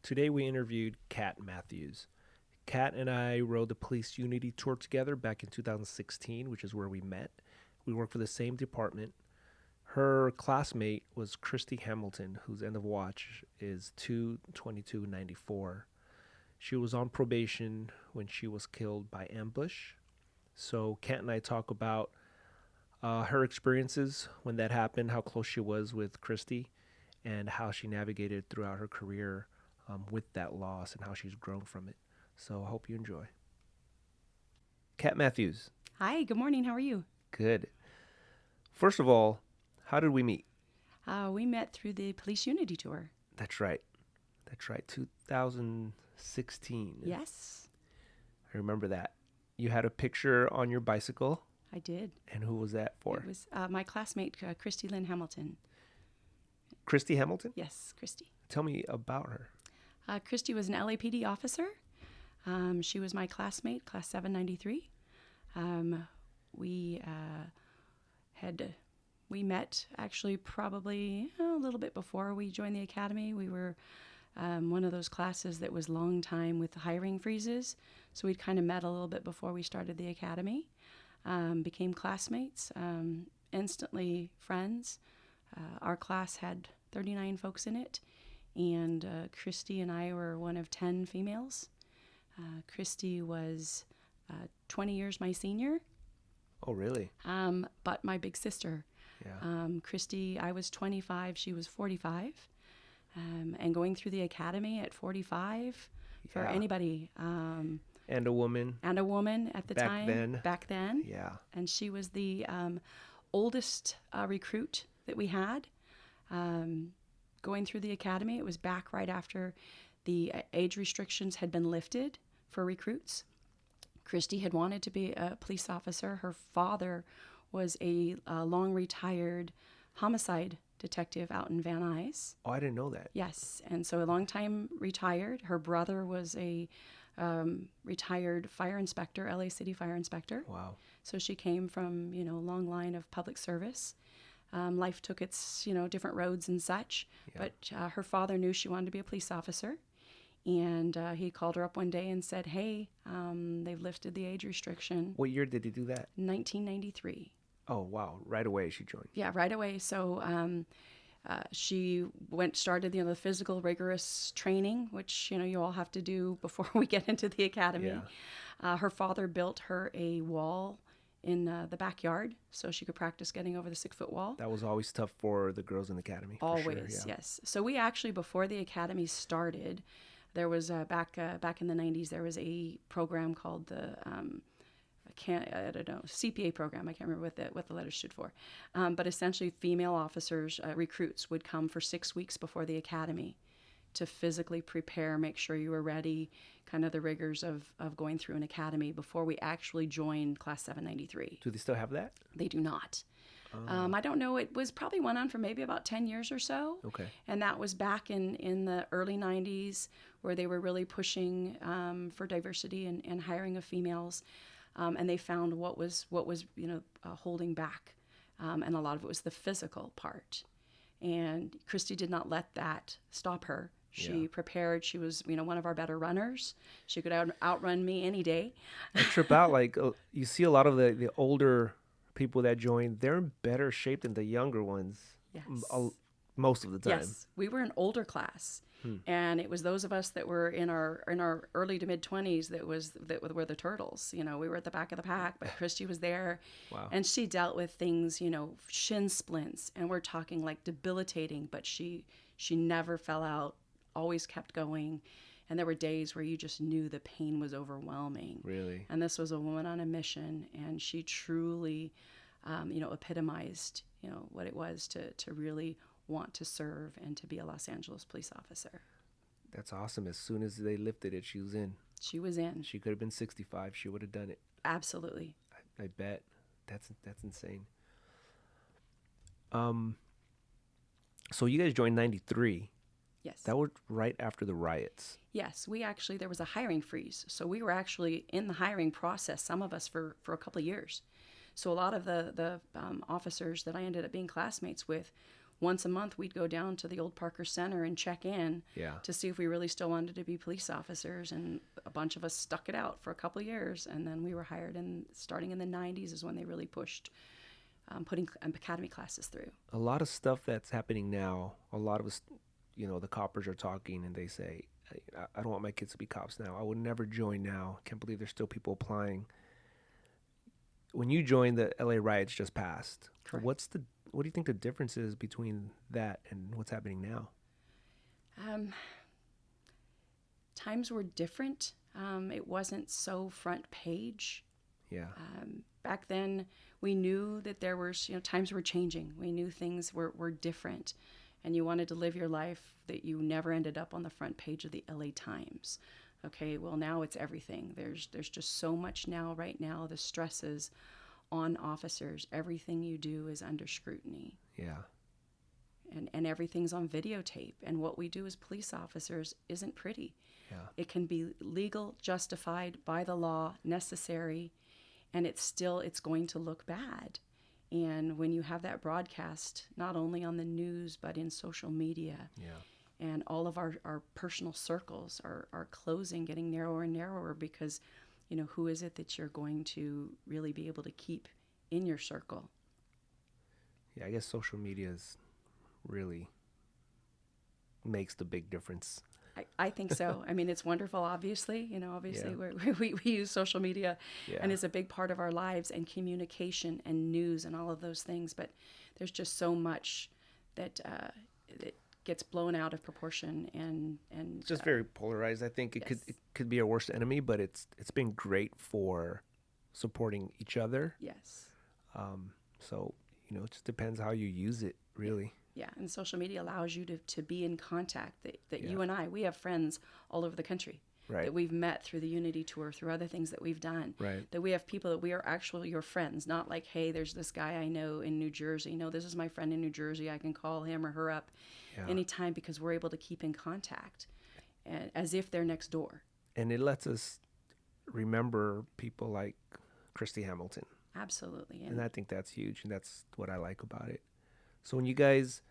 Today we interviewed Kat Matthews. Kat and I rode the police unity tour together back in 2016, which is where we met. We worked for the same department. Her classmate was Christy Hamilton, whose end of watch is 2/22/94. She was on probation when she was killed by ambush. So Kat and I talk about her experiences when that happened, how close she was with Christy, and how she navigated throughout her career with that loss and how she's grown from it. So I hope you enjoy. Kat Matthews. Hi, good morning. How are you? Good. First of all, how did we meet? We met through the Police Unity Tour. That's right. 2016. Yes, I remember that. You had a picture on your bicycle. I did. And who was that for? It was my classmate, Christy Lynn Hamilton. Christy Hamilton? Yes, Christy. Tell me about her. Christy was an LAPD officer. She was my classmate, class 793. We met actually probably a little bit before we joined the academy. We were one of those classes that was long time with hiring freezes. So we'd kind of met a little bit before we started the academy, became classmates, instantly friends. Our class had 39 folks in it, and Christy and I were one of 10 females. Christy was 20 years my senior. Oh, really? But my big sister. Yeah. Christy, I was 25, she was 45. And going through the academy at 45 for anybody. And a woman. And a woman at the time. Back then. Yeah. And she was the oldest recruit that we had. Going through the academy, it was back right after the age restrictions had been lifted for recruits. Christy had wanted to be a police officer. Her father was a long retired homicide detective out in Van Nuys. Oh, I didn't know that. Yes, and so a long time retired. Her brother was a retired fire inspector, LA City fire inspector. Wow. So she came from, a long line of public service. Life took its, different roads and such. Yeah. But her father knew she wanted to be a police officer. And he called her up one day and said, hey, they've lifted the age restriction. What year did he do that? 1993. Oh, wow. Right away she joined. Yeah, right away. So she started, the physical rigorous training, which, you all have to do before we get into the academy. Yeah. Her father built her a wall in the backyard so she could practice getting over the 6-foot wall. That was always tough for the girls in the academy. Always, for sure, yeah. Yes. So we actually, before the academy started, there was back in the 90s, there was a program called the CPA program. I can't remember what the letters stood for. But essentially, female officers, recruits, would come for 6 weeks before the academy to physically prepare, make sure you were ready, kind of the rigors of going through an academy before we actually joined Class 793. Do they still have that? They do not. I don't know. It was probably went on for maybe about 10 years or so. Okay. And that was back in the early 90s where they were really pushing for diversity and hiring of females. And they found what was holding back. And a lot of it was the physical part. And Christy did not let that stop her. She prepared. She was, one of our better runners. She could outrun me any day. I trip out. You see a lot of the older people that join, they're in better shape than the younger ones. Yes. Most of the time. Yes. We were an older class. And it was those of us that were in our early to mid 20s that were the turtles. We were at the back of the pack, but Christy was there. Wow. And she dealt with things, shin splints, and we're talking like debilitating, but she never fell out, always kept going. And there were days where you just knew the pain was overwhelming. Really? And this was a woman on a mission, and she truly, epitomized, what it was to really want to serve and to be a Los Angeles police officer. That's awesome. As soon as they lifted it, she was in. She was in. She could have been 65. She would have done it. Absolutely. I bet. That's insane. So you guys joined 93. Yes. That was right after the riots. Yes. There was a hiring freeze. So we were actually in the hiring process, some of us for a couple of years. So a lot of the officers that I ended up being classmates with, once a month we'd go down to the old Parker Center and check in Yeah. to see if we really still wanted to be police officers. And a bunch of us stuck it out for a couple of years. And then we were hired, and starting in the 90s is when they really pushed putting academy classes through. A lot of stuff that's happening now, a lot of us, the coppers are talking and they say, I don't want my kids to be cops now. I would never join now. Can't believe there's still people applying. When you joined, the LA riots just passed. Correct. What do you think the difference is between that and what's happening now? Times were different. It wasn't so front page. Yeah. Back then, we knew that there was, times were changing. We knew things were different, and you wanted to live your life that you never ended up on the front page of the LA Times. Okay, well, now it's everything. There's just so much now, right now, the stresses on officers. Everything you do is under scrutiny. Yeah. And everything's on videotape. And what we do as police officers isn't pretty. Yeah. It can be legal, justified by the law, necessary, and it's going to look bad. And when you have that broadcast, not only on the news, but in social media, and all of our personal circles are closing, getting narrower and narrower, because, who is it that you're going to really be able to keep in your circle? Yeah, I guess social media really makes the big difference. I think so. I mean, it's wonderful, obviously. We use social media, and it's a big part of our lives, and communication and news and all of those things. But there's just so much that gets blown out of proportion, and it's just very polarized. I think it could be our worst enemy, but it's been great for supporting each other. Yes. So it just depends how you use it, really. Yeah, and social media allows you to be in contact. That you and we have friends all over the country. Right. That we've met through the Unity Tour, through other things that we've done. Right. That we have people that we are actually your friends, not like, hey, there's this guy I know in New Jersey. No, this is my friend in New Jersey. I can call him or her up anytime, because we're able to keep in contact, and as if they're next door. And it lets us remember people like Christy Hamilton. Absolutely. And I think that's huge, and that's what I like about it. So when you guys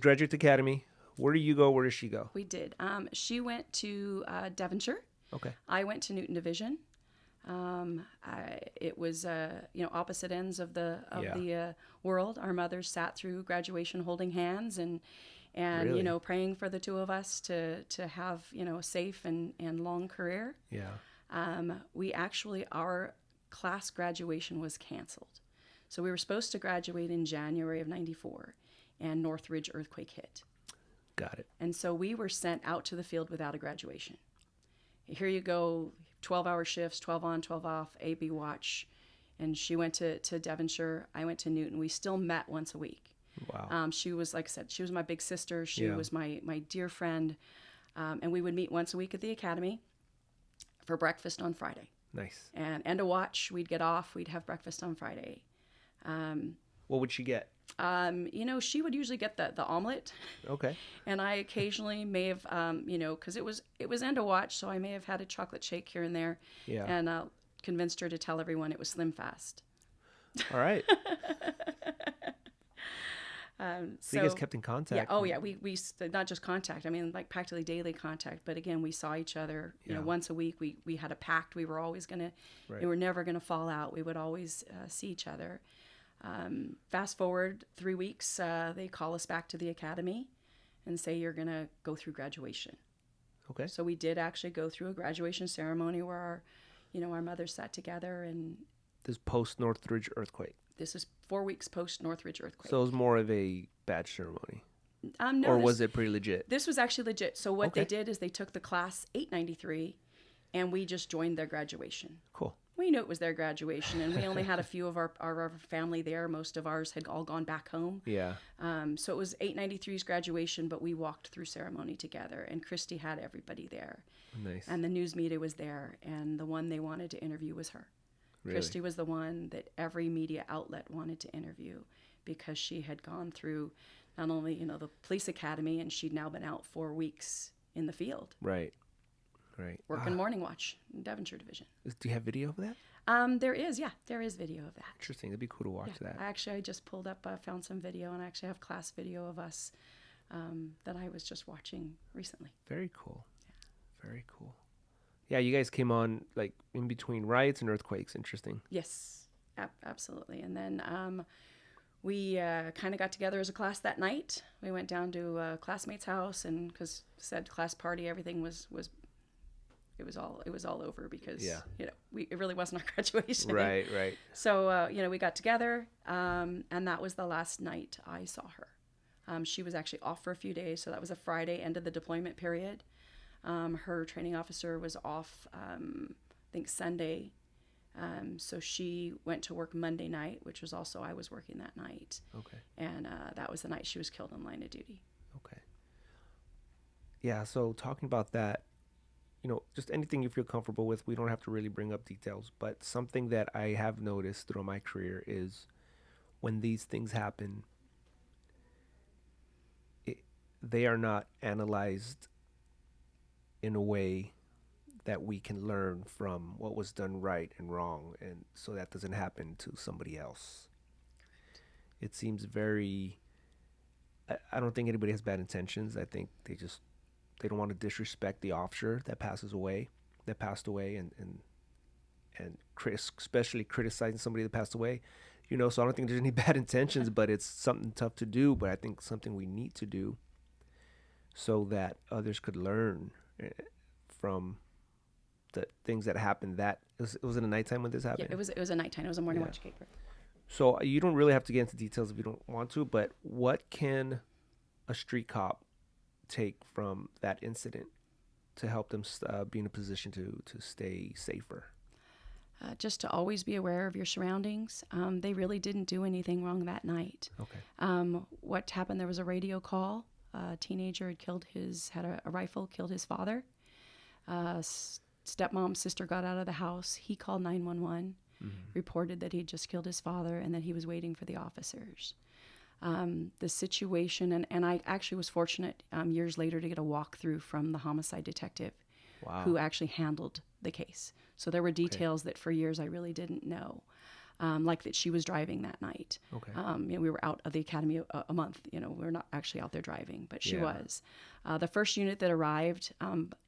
graduate the academy, where do you go? Where does she go? We did. She went to Devonshire. Okay. I went to Newton Division. It was opposite ends of the world. Our mothers sat through graduation holding hands and really? Praying for the two of us to have a safe and long career. Yeah. Our class graduation was canceled. So we were supposed to graduate in January of '94, and Northridge earthquake hit. Got it. And so we were sent out to the field without a graduation. Here you go, 12-hour shifts, 12 on, 12 off, A-B watch. And she went to Devonshire. I went to Newton. We still met once a week. Wow. She was, like I said, she was my big sister. She was my dear friend. And we would meet once a week at the academy for breakfast on Friday. Nice. And a watch. We'd get off. We'd have breakfast on Friday. What would she get? She would usually get the omelet. Okay. And I occasionally may have, because it was end of watch, so I may have had a chocolate shake here and there. Yeah. And convinced her to tell everyone it was Slim Fast. All right. So you guys kept in contact. Yeah. Oh, yeah. We not just contact. I mean, like practically daily contact. But again, we saw each other, once a week. We had a pact. We were always we were never going to fall out. We would always see each other. Fast forward 3 weeks, they call us back to the academy and say, you're going to go through graduation. Okay. So we did actually go through a graduation ceremony where our mothers sat together. And this post Northridge earthquake. This is 4 weeks post Northridge earthquake. So it was more of a badge ceremony. No, or was it pretty legit? This was actually legit. So what they did is they took the class 893 and we just joined their graduation. Cool. We knew it was their graduation, and we only had a few of our family there. Most of ours had all gone back home. Yeah. So it was 893's graduation, but we walked through ceremony together, and Christy had everybody there. Nice. And the news media was there, and the one they wanted to interview was her. Really? Christy was the one that every media outlet wanted to interview because she had gone through not only, the police academy, and she'd now been out 4 weeks in the field. Right. Right. working morning watch in Devonshire Division. Do you have video of that? There is video of that. Interesting. That'd be cool to watch that. I just pulled up, found some video, and I actually have class video of us that I was just watching recently. Very cool. Yeah. Very cool. Yeah, you guys came on like in between riots and earthquakes. Interesting. Yes, absolutely. And then we kind of got together as a class that night. We went down to a classmate's house, and because said class party, everything was it was all over because it really wasn't our graduation. Right. So we got together, and that was the last night I saw her. She was actually off for a few days, so that was a Friday, end of the deployment period. Her training officer was off, I think Sunday. So she went to work Monday night, which was also I was working that night. Okay. And that was the night she was killed in line of duty. Okay. Yeah. So talking about that, just anything you feel comfortable with. We don't have to really bring up details, but something that I have noticed throughout my career is when these things happen, they are not analyzed in a way that we can learn from what was done right and wrong, and so that doesn't happen to somebody else. It seems very, I don't think anybody has bad intentions. I think they don't want to disrespect the officer that passed away, and especially criticizing somebody that passed away, so I don't think there's any bad intentions, but it's something tough to do, but I think something we need to do so that others could learn from the things that happened. Was it a nighttime when this happened? Yeah, it was a nighttime. It was a morning watch caper. So you don't really have to get into details if you don't want to, but what can a street cop take from that incident to help them be in a position to stay safer? Just to always be aware of your surroundings. They really didn't do anything wrong that night. Okay. What happened, there was a radio call. A teenager had a rifle, killed his father. Stepmom's sister got out of the house. He called 911, reported that he'd just killed his father and that he was waiting for the officers. The situation, and I actually was fortunate years later to get a walkthrough from the homicide detective who actually handled the case. So there were details that for years I really didn't know. Like that she was driving that night. Okay. We were out of the academy a month. We were not actually out there driving, but she was. The first unit that arrived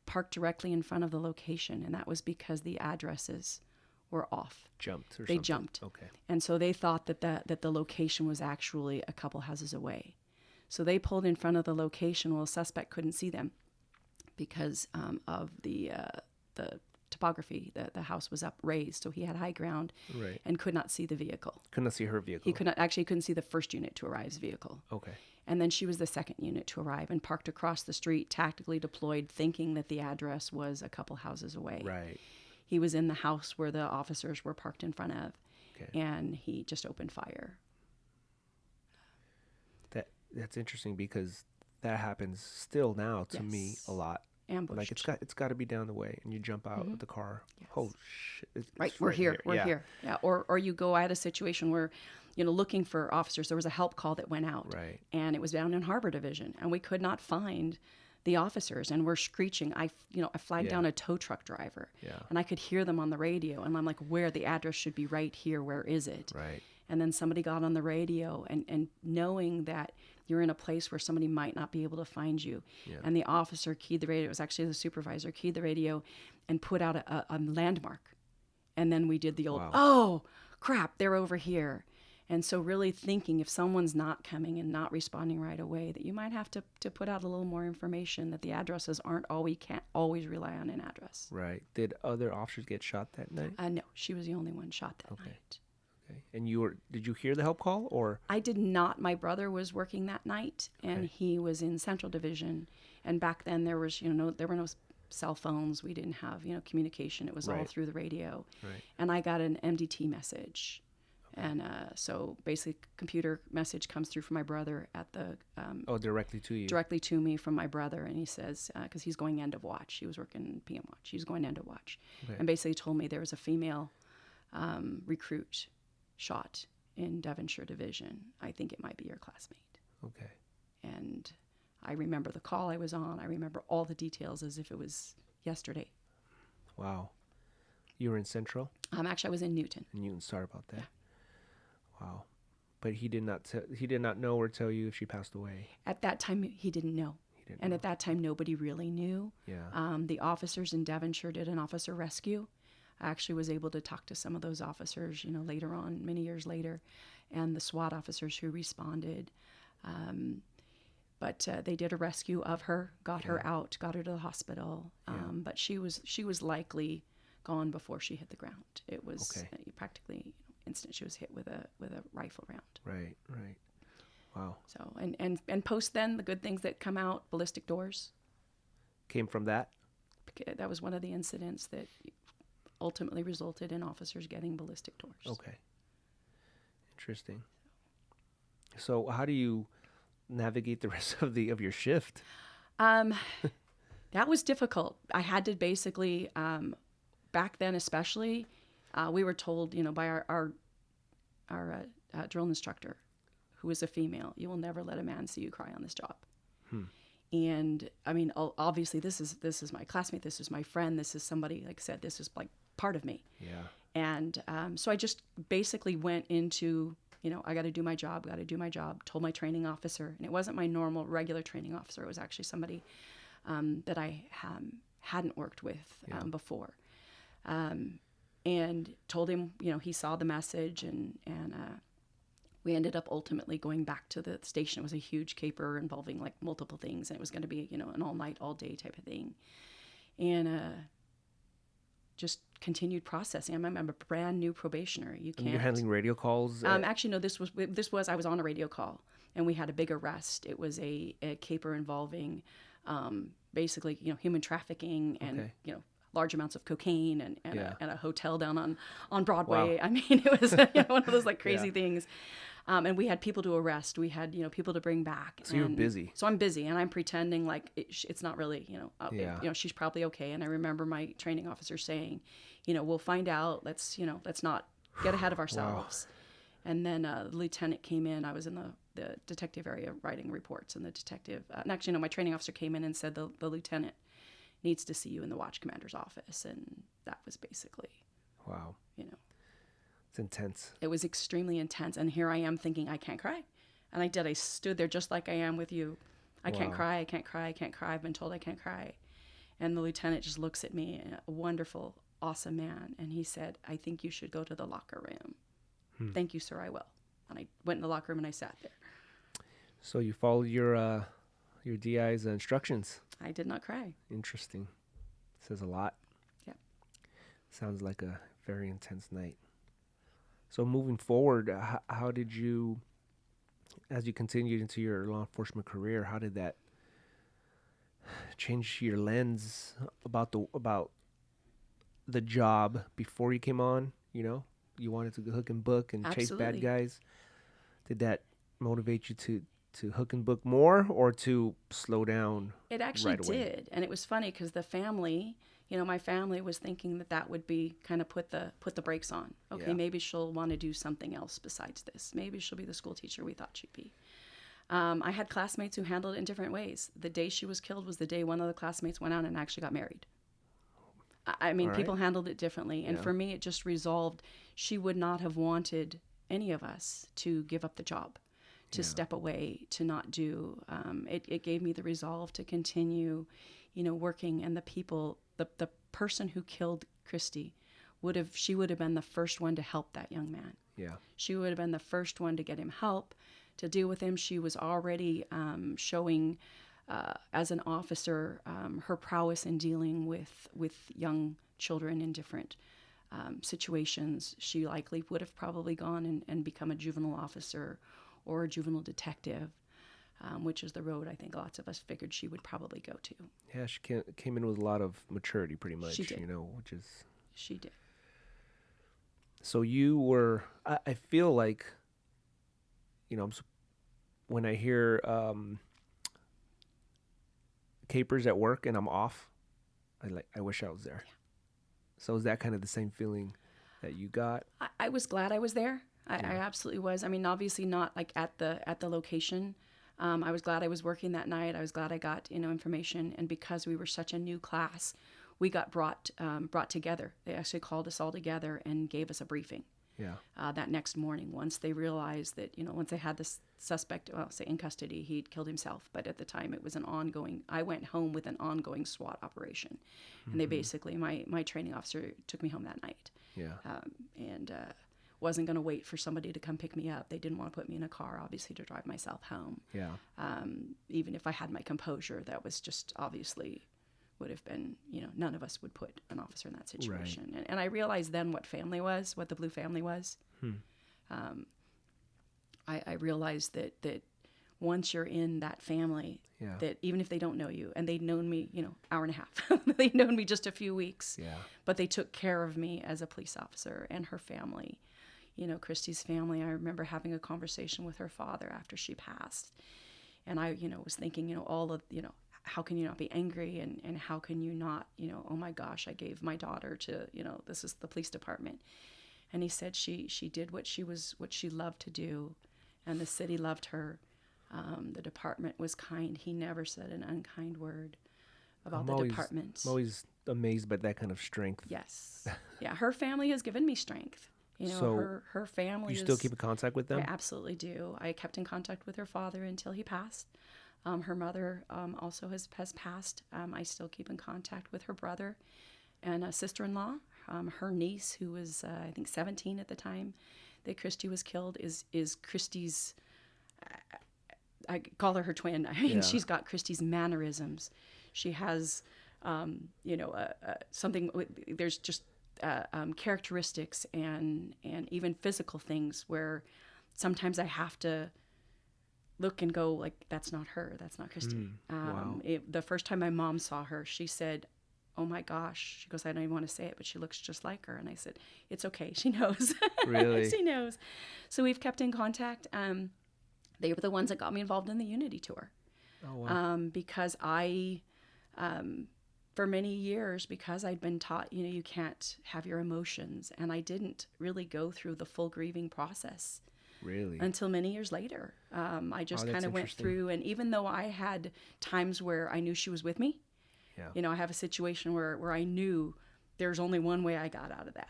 parked directly in front of the location, and that was because the addresses were off. They jumped. Okay. And so they thought that the location was actually a couple houses away. So they pulled in front of the location. Well, the suspect couldn't see them because of the topography. The house was up raised, so he had high ground and could not see the vehicle. Couldn't see her vehicle. He couldn't see the first unit to arrive's vehicle. Okay. And then she was the second unit to arrive and parked across the street, tactically deployed, thinking that the address was a couple houses away. Right. He was in the house where the officers were parked in front of, okay. And he just opened fire. That's interesting because that happens still now to me a lot. Ambushed. Like it's got to be down the way, and you jump out of the car. Yes. Oh shit! It's We're here. Yeah. Or you go. I had a situation where, looking for officers. There was a help call that went out, right? And it was down in Harbor Division, and we could not find the officers, and we're screeching. I flagged down a tow truck driver, and I could hear them on the radio, and I'm like, where the address should be right here. Where is it? Right. And then somebody got on the radio, and knowing that you're in a place where somebody might not be able to find you. Yeah. And the officer keyed the radio. It was actually the supervisor keyed the radio and put out a landmark. And then we did the old, oh, crap, they're over here. And so really thinking if someone's not coming and not responding right away, that you might have to put out a little more information that the addresses aren't all, we can't always rely on an address. Right. Did other officers get shot that night? No, she was the only one shot that night. Okay. And did you hear the help call or? I did not. My brother was working that night and he was in Central Division. And back then there was, there were no cell phones. We didn't have, communication. It was all through the radio. Right. And I got an MDT message. Okay. And so basically computer message comes through from my brother at the... directly to you? Directly to me from my brother. And he says, because he's going end of watch. He was working PM watch. He was going end of watch. Okay. And basically told me there was a female recruit shot in Devonshire Division. I think it might be your classmate. Okay. And I remember the call I was on. I remember all the details as if it was yesterday. Wow. You were in Central? Actually, I was in Newton. Newton. Sorry about that. Yeah. Wow. But he did not know or tell you if she passed away. At that time, he didn't know. He didn't And know. at that time, nobody really knew. Yeah. The officers in Devonshire did an officer rescue. I actually was able to talk to some of those officers, later on, many years later, and the SWAT officers who responded. But they did a rescue of her, got her out, got her to the hospital. But she was likely gone before she hit the ground. It was practically instant. She was hit with a rifle round. Right. Wow. So and post then, the good things that come out, ballistic doors. Came from that? That was one of the incidents that ultimately resulted in officers getting ballistic doors. Okay. Interesting. So how do you navigate the rest of your shift? That was difficult. I had to basically, back then especially, we were told, by our drill instructor, who was a female, you will never let a man see you cry on this job. And I mean, obviously this is my classmate, this is my friend, this is somebody, like I said, this is like part of me. Yeah. And so I just basically went into, I got to do my job, told my training officer, and it wasn't my normal regular training officer. It was actually somebody that I hadn't worked with before. And told him, he saw the message, and we ended up ultimately going back to the station. It was a huge caper involving like multiple things, and it was going to be, an all night, all day type of thing. And just continued processing. I'm a brand new probationary. You can't. And you're handling radio calls? Actually, no. This was I was on a radio call, and we had a big arrest. It was a caper involving, basically, human trafficking and large amounts of cocaine and a hotel down on Broadway. Wow. I mean, it was one of those like crazy things. And we had people to arrest. We had, people to bring back. So you're busy. So I'm busy, and I'm pretending like it's not really, she's probably okay. And I remember my training officer saying, we'll find out. Let's not get ahead of ourselves. Wow. And then the lieutenant came in. I was in the detective area writing reports, and the detective, and actually, no, my training officer came in and said the lieutenant needs to see you in the watch commander's office. And that was basically, wow. It's intense. It was extremely intense. And here I am thinking, I can't cry. And I did. I stood there just like I am with you. I can't cry. I can't cry. I can't cry. I've been told I can't cry. And the lieutenant just looks at me, a wonderful, awesome man. And he said, I think you should go to the locker room. Thank you, sir. I will. And I went in the locker room and I sat there. So you followed your DI's instructions. I did not cry. Interesting. Says a lot. Yeah. Sounds like a very intense night. So moving forward, how did you, as you continued into your law enforcement career, how did that change your lens about the job before you came on? You wanted to hook and book and Absolutely. chase bad guys. Did that motivate you to hook and book more, or to slow down? It actually right away? did. And it was funny because the family, my family was thinking that would be kind of put the brakes on. Okay, maybe she'll want to do something else besides this. Maybe she'll be the school teacher we thought she'd be. I had classmates who handled it in different ways. The day she was killed was the day one of the classmates went out and actually got married. I mean, people handled it differently. And for me, it just resolved, she would not have wanted any of us to give up the job, to step away, to not do. It gave me the resolve to continue, working. And the people, the person who killed Christy she would have been the first one to help that young man. Yeah. She would have been the first one to get him help, to deal with him. She was already showing, as an officer, her prowess in dealing with young children in different situations. She likely would have probably gone and become a juvenile officer or a juvenile detective, which is the road I think lots of us figured she would probably go to. Yeah, she came in with a lot of maturity, pretty much. She did. Which is. She did. So you were. I feel like. When I hear capers at work and I'm off, I wish I was there. Yeah. So is that kind of the same feeling that you got? I was glad I was there. I absolutely was. I mean, obviously not like at the location. I was glad I was working that night. I was glad I got information, and because we were such a new class, we got brought together. They actually called us all together and gave us a briefing. Yeah. That next morning, once they realized that, once they had this suspect, well, say in custody, he'd killed himself. But at the time, it was an ongoing, I went home with an ongoing SWAT operation. And they basically, my training officer took me home that night. Yeah. And wasn't going to wait for somebody to come pick me up. They didn't want to put me in a car, obviously, to drive myself home. Yeah. Even if I had my composure, that was just obviously would have been, none of us would put an officer in that situation. Right. And I realized then what family was, what the blue family was. I realized that once you're in that family, that even if they don't know you, and they'd known me, hour and a half, they'd known me just a few weeks, but they took care of me as a police officer and her family. Christy's family, I remember having a conversation with her father after she passed. And I, was thinking, all of, how can you not be angry, and how can you not, oh my gosh, I gave my daughter to, this is the police department. And he said she did what she loved to do, and the city loved her. The department was kind. He never said an unkind word about the department. I'm always amazed by that kind of strength. Yes. Yeah, her family has given me strength. So her family. You still keep in contact with them? I absolutely do. I kept in contact with her father until he passed. Her mother also has passed. I still keep in contact with her brother and a sister-in-law. Her niece, who was, I think, 17 at the time that Christy was killed, is Christy's, I call her twin. I mean, she's got Christy's mannerisms. She has, something, there's just characteristics and even physical things where sometimes I have to look and go, like, that's not her, that's not Christy. Wow. The first time my mom saw her, she said, oh my gosh, she goes, I don't even want to say it, but she looks just like her. And I said, it's okay, she knows. Really? She knows. So we've kept in contact. They were the ones that got me involved in the Unity Tour. Oh, wow. Because I, for many years, because I'd been taught, you can't have your emotions, and I didn't really go through the full grieving process. Really? Until many years later. I just kind of went through, and even though I had times where I knew she was with me, I have a situation where I knew there's only one way I got out of that.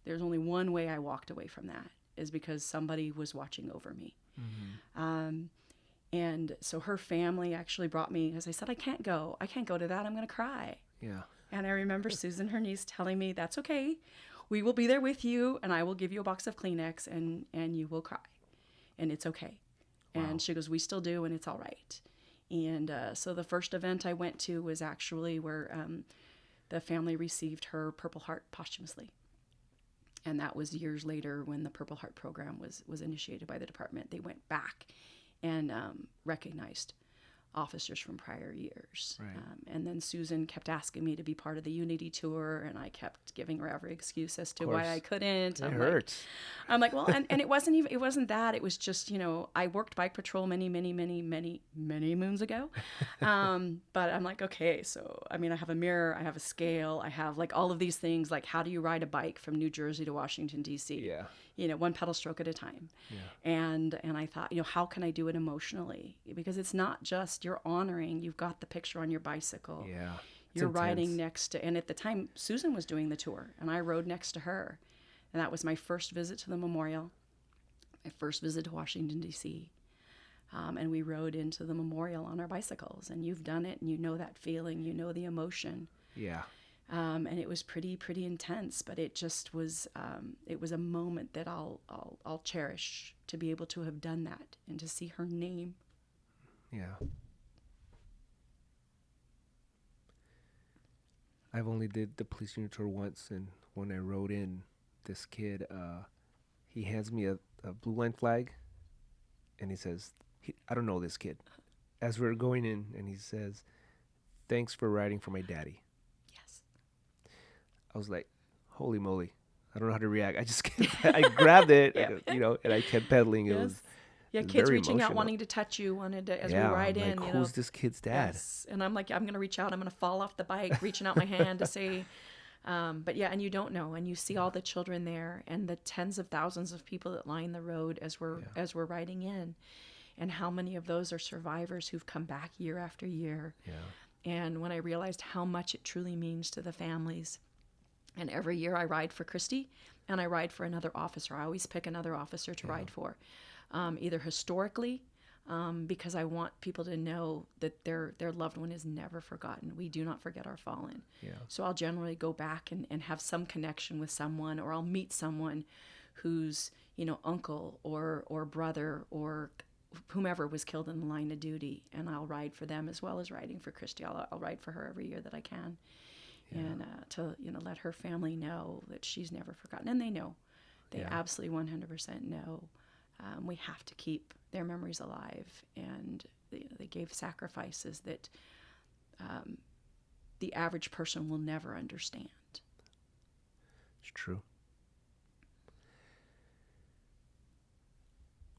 There's only one way I walked away from that, is because somebody was watching over me. Mm-hmm. And so her family actually brought me, as I said, I can't go to that. I'm going to cry. Yeah. And I remember Susan, her niece, telling me, that's okay. We will be there with you, and I will give you a box of Kleenex, and you will cry, and it's okay. Wow. And she goes, we still do, and it's all right. And so the first event I went to was actually where the family received her Purple Heart posthumously. And that was years later when the Purple Heart program was initiated by the department. They went back and recognized officers from prior years. Right. And then Susan kept asking me to be part of the Unity Tour, and I kept giving her every excuse as to why I couldn't. It hurts. I'm like, well, and it wasn't that. It was just, I worked bike patrol many moons ago. But I'm like, okay, so, I mean, I have a mirror, I have a scale, I have like all of these things, like how do you ride a bike from New Jersey to Washington, D.C.? Yeah. One pedal stroke at a time. Yeah. And I thought, how can I do it emotionally? Because it's not just you're honoring, you've got the picture on your bicycle. Yeah. You're riding next to, and at the time Susan was doing the tour and I rode next to her. And that was my first visit to the memorial, my first visit to Washington, D.C. And we rode into the memorial on our bicycles, and you've done it and you know that feeling, you know the emotion. Yeah. And it was pretty intense, but it just was, it was a moment that I'll cherish, to be able to have done that and to see her name. Yeah. I've only did the police unit tour once, and when I rode in, this kid, he hands me a blue line flag, and he says, I don't know this kid. As we're going in, and he says, thanks for riding for my daddy. I was like, holy moly. I don't know how to react. I just I grabbed it, and I kept pedaling. It was kids reaching out, wanting to touch you, as we ride in. Like, who's this kid's dad? Yes. And I'm like, I'm going to reach out. I'm going to fall off the bike, reaching out my hand to say, but and you don't know. And you see all the children there and the tens of thousands of people that line the road as we're riding in. And how many of those are survivors who've come back year after year. Yeah. And when I realized how much it truly means to the families, and every year I ride for Christy and I ride for another officer. I always pick another officer to ride for, either historically, because I want people to know that their loved one is never forgotten. We do not forget our fallen. Yeah. So I'll generally go back and have some connection with someone, or I'll meet someone whose, uncle or brother or whomever was killed in the line of duty, and I'll ride for them as well as riding for Christy. I'll ride for her every year that I can, and to let her family know that she's never forgotten, and they know, they absolutely 100% know. We have to keep their memories alive, and they gave sacrifices that the average person will never understand. It's true.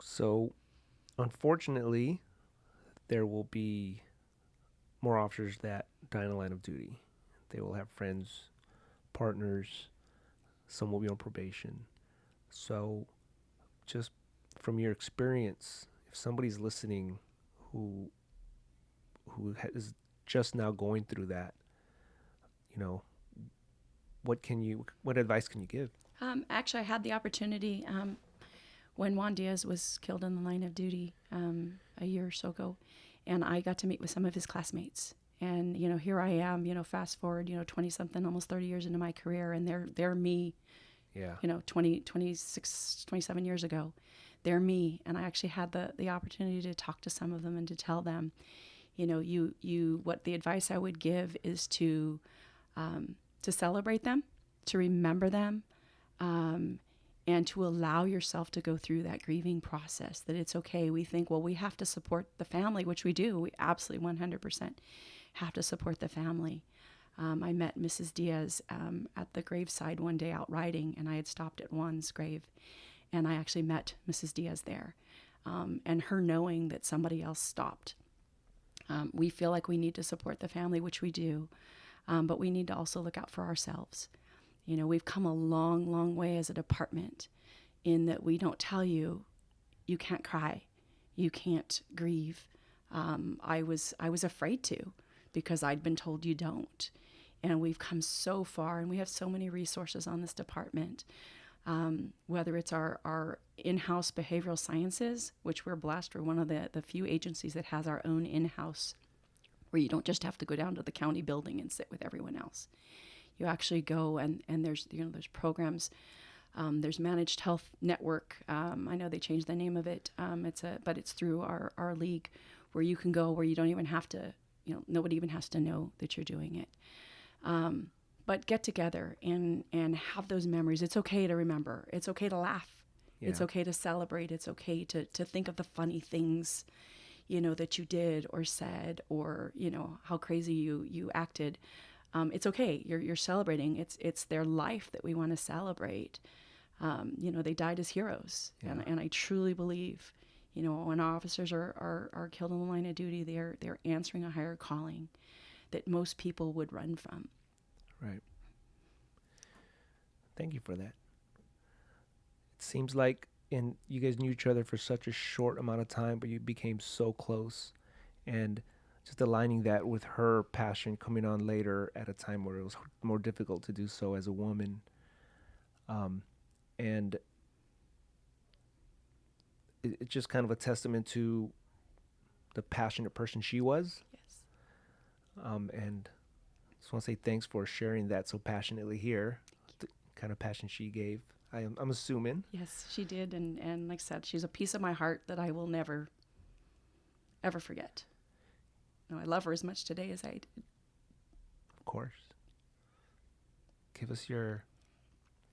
So, unfortunately, there will be more officers that die in the line of duty. They will have friends, partners, some will be on probation. So, just from your experience, if somebody's listening who is just now going through that, what advice can you give? Actually, I had the opportunity when Juan Diaz was killed in the line of duty a year or so ago, and I got to meet with some of his classmates. And, here I am, fast forward, 20-something, almost 30 years into my career, and they're me, 26, 27 years ago. They're me, and I actually had the opportunity to talk to some of them and to tell them, what the advice I would give is to celebrate them, to remember them, and to allow yourself to go through that grieving process, that it's okay. We think, well, we have to support the family, which we do. We absolutely 100% have to support the family. I met Mrs. Diaz at the graveside one day out riding, and I had stopped at Juan's grave, and I actually met Mrs. Diaz there, and her knowing that somebody else stopped. We feel like we need to support the family, which we do, but we need to also look out for ourselves. We've come a long, long way as a department in that we don't tell you can't cry, you can't grieve. I was afraid to, because I'd been told you don't. And we've come so far, and we have so many resources on this department, whether it's our in-house behavioral sciences, which we're blessed. We're one of the few agencies that has our own in-house, where you don't just have to go down to the county building and sit with everyone else. You actually go and there's programs. There's Managed Health Network. I know they changed the name of it. But it's through our league, where you can go, where you don't even have to, nobody even has to know that you're doing it. But get together and have those memories. It's okay to remember. It's okay to laugh. Yeah. It's okay to celebrate. It's okay to think of the funny things, that you did or said, or, how crazy you acted. It's okay. You're celebrating. It's their life that we want to celebrate. They died as heroes. Yeah. And I truly believe, when our officers are killed on the line of duty, they're answering a higher calling that most people would run from. Right. Thank you for that. It seems like you guys knew each other for such a short amount of time, but you became so close. And just aligning that with her passion coming on later at a time where it was more difficult to do so as a woman. And it's just kind of a testament to the passionate person she was. Yes. And just want to say thanks for sharing that so passionately here, the kind of passion she gave. I'm assuming. Yes, she did. And like I said, she's a piece of my heart that I will never, ever forget. I love her as much today as I did. Of course. Give us your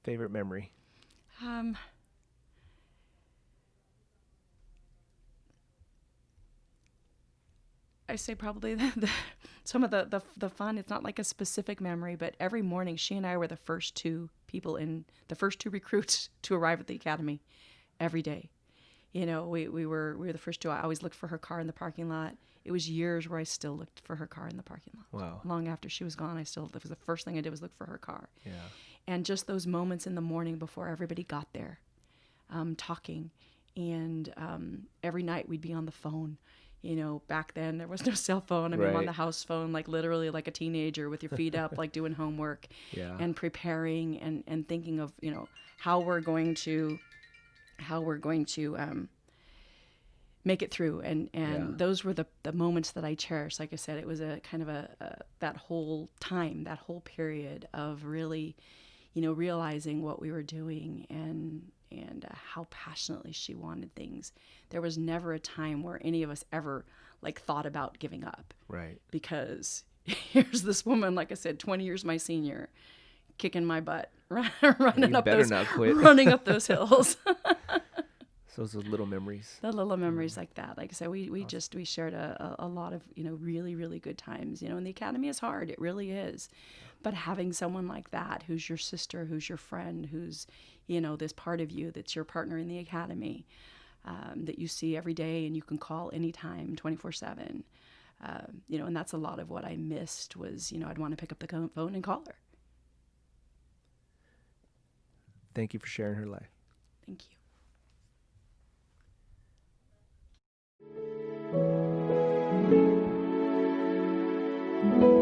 favorite memory. I say probably some of the fun. It's not like a specific memory, but every morning she and I were the first two recruits to arrive at the academy every day. We were the first two. I always looked for her car in the parking lot. It was years where I still looked for her car in the parking lot. Wow. Long after she was gone, it was the first thing I did was look for her car. Yeah. And just those moments in the morning before everybody got there, talking. And every night we'd be on the phone, back then there was no cell phone. I mean, I'm on Right. the house phone, like literally like a teenager with your feet up, like doing homework Yeah. and preparing and thinking of, how we're going to, make it through. And Yeah. those were the moments that I cherished. Like I said, it was a kind of that whole time, that whole period of really, realizing what we were doing and how passionately she wanted things. There was never a time where any of us ever like thought about giving up, Right. because here's this woman, like I said, 20 years my senior, kicking my butt, running You up better those, not quit. running up those hills. So those little memories. The little memories like that. Like I said, we shared a lot of, really, really good times, and the academy is hard. It really is. But having someone like that, who's your sister, who's your friend, who's, this part of you that's your partner in the academy, that you see every day and you can call anytime, 24/7. And that's a lot of what I missed was, I'd want to pick up the phone and call her. Thank you for sharing her life. Thank you.